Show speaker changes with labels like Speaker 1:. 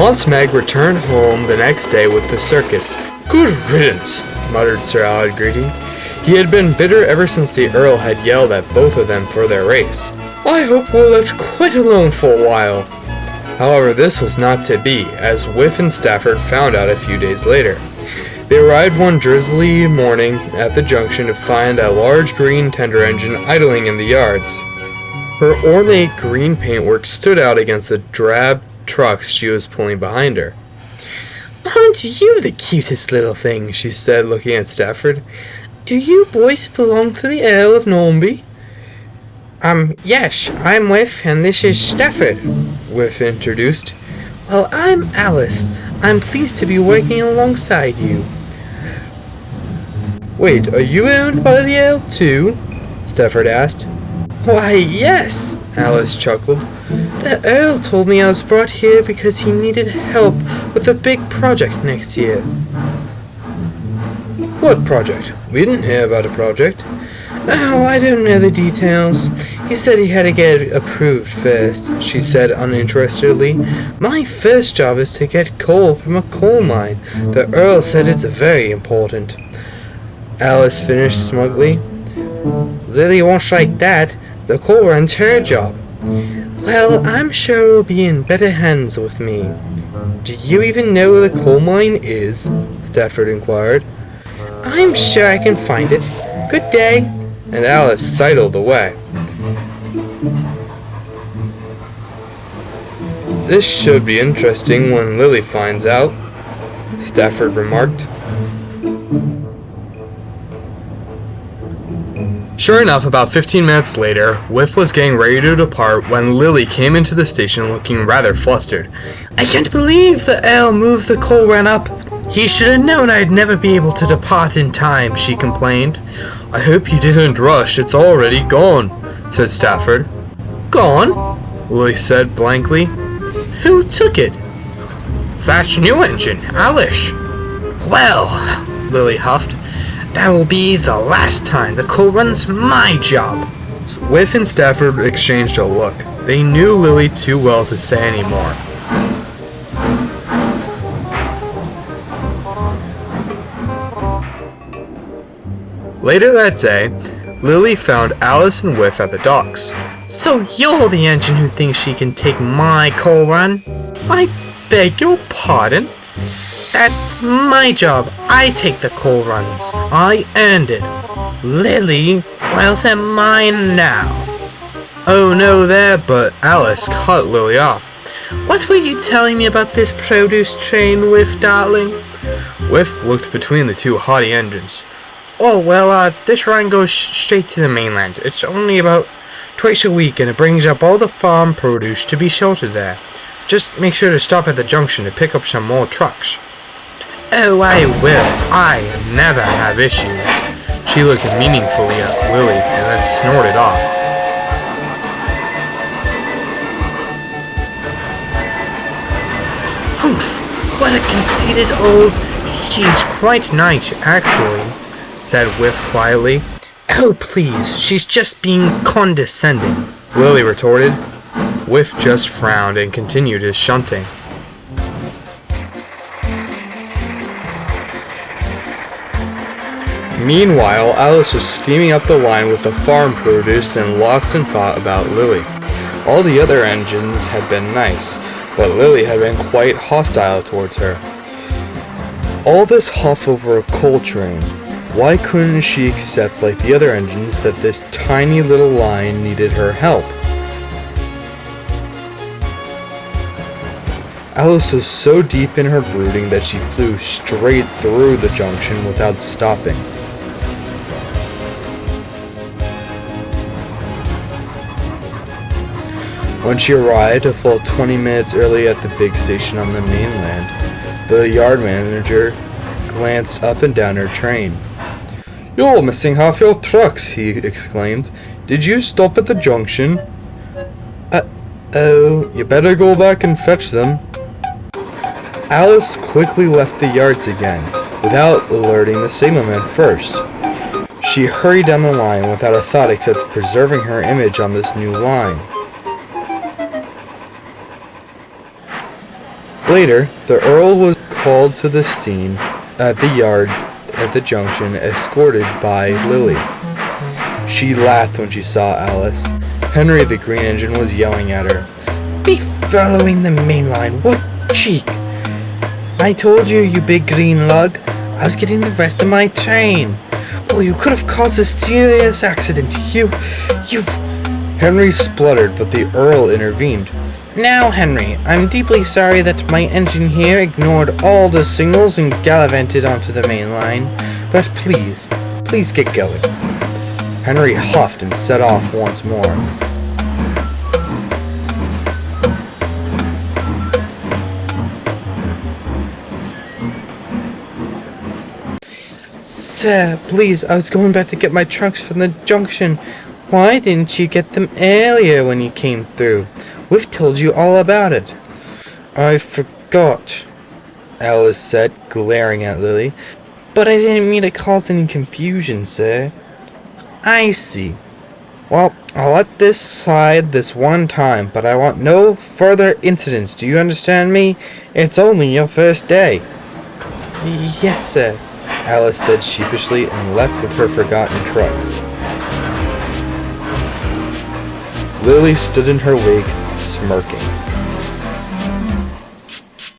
Speaker 1: Meg returned home the next day with the circus. "Good riddance," muttered Sir Aled greeting. He had been bitter ever since the Earl had yelled at both of them for their race. "I hope we're left quite alone for a while." However, this was not to be, as Whiff and Stafford found out a few days later. They arrived one drizzly morning at the junction to find a large green tender engine idling in the yards. Her ornate green paintwork stood out against the drab trucks she was pulling behind her. "Aren't you the cutest little thing?" she said, looking at Stafford. "Do you boys belong to the Earl of Normanby?" Yes, I'm Whiff, and this is Stafford," Whiff introduced. "Well, I'm Alice. I'm pleased to be working alongside you." "Wait, are you owned by the Earl too?" Stafford asked. "Why, yes," Alice chuckled. "The Earl told me I was brought here because he needed help with a big project next year." "What project? We didn't hear about a project." "Oh, I don't know the details. He said he had to get it approved first," she said uninterestedly. "My first job is to get coal from a coal mine. The Earl said it's very important." Alice finished smugly. "Lily won't like that. The coal run's her job." "Well, I'm sure we'll be in better hands with me." "Do you even know where the coal mine is?" Stafford inquired. "I'm sure I can find it. Good day." And Alice sidled away. "This should be interesting when Lily finds out," Stafford remarked. Sure enough, about 15 minutes later, Whiff was getting ready to depart when Lily came into the station looking rather flustered. "I can't believe the Earl moved the coal run up. He should have known I'd never be able to depart in time," she complained. "I hope you didn't rush. It's already gone," said Stafford. "Gone?" Lily said blankly. "Who took it?" "That new engine, Alice." "Well," Lily huffed, "that will be the last time. The coal run's my job." Whiff and Stafford exchanged a look. They knew Lily too well to say any more. Later that day, Lily found Alice and Whiff at the docks. "So you're the engine who thinks she can take my coal run?" "I beg your pardon?" "That's my job. I take the coal runs. I earned it." "Lily? Well, they're mine now." "Oh no, but Alice cut Lily off. "What were you telling me about this produce train, Whiff, darling?" Whiff looked between the two haughty engines. "Oh, well, this run goes straight to the mainland. It's only about twice a week, and it brings up all the farm produce to be sheltered there. Just make sure to stop at the junction to pick up some more trucks." "Oh, I will. I never have issues." She looked meaningfully at Lily and then snorted off. "Humph, what a conceited old... She's quite nice, actually," said Whiff quietly. "Oh, please, she's just being condescending," Lily retorted. Whiff just frowned and continued his shunting. Meanwhile, Alice was steaming up the line with the farm produce and lost in thought about Lily. All the other engines had been nice, but Lily had been quite hostile towards her. All this huff over a coal train. Why couldn't she accept, like the other engines, that this tiny little line needed her help? Alice was so deep in her brooding that she flew straight through the junction without stopping. When she arrived a full 20 minutes early at the big station on the mainland, the yard manager glanced up and down her train. "You're missing half your trucks," he exclaimed. "Did you stop at the junction?" Oh, you better go back and fetch them." Alice quickly left the yards again, without alerting the signalman first. She hurried down the line without a thought except preserving her image on this new line. Later, the Earl was called to the scene at the yards at the junction, escorted by Lily. She laughed when she saw Alice. Henry the Green Engine was yelling at her. "Be following the main line, what cheek! I told you, you big green lug, I was getting the rest of my train. Well, you could have caused a serious accident. You've... Henry spluttered, but the Earl intervened. "Now, Henry, I'm deeply sorry that my engine here ignored all the signals and gallivanted onto the main line, but please get going." Henry huffed and set off once more. "Sir, please, I was going back to get my trunks from the junction. Why didn't you get them earlier when you came through? We've told you all about it." "I forgot," Alice said, glaring at Lily. "But I didn't mean to cause any confusion, sir." "I see. Well, I'll let this slide this one time, but I want no further incidents. Do you understand me? It's only your first day." "Yes, sir," Alice said sheepishly and left with her forgotten trunks. Lily stood in her wake, smirking.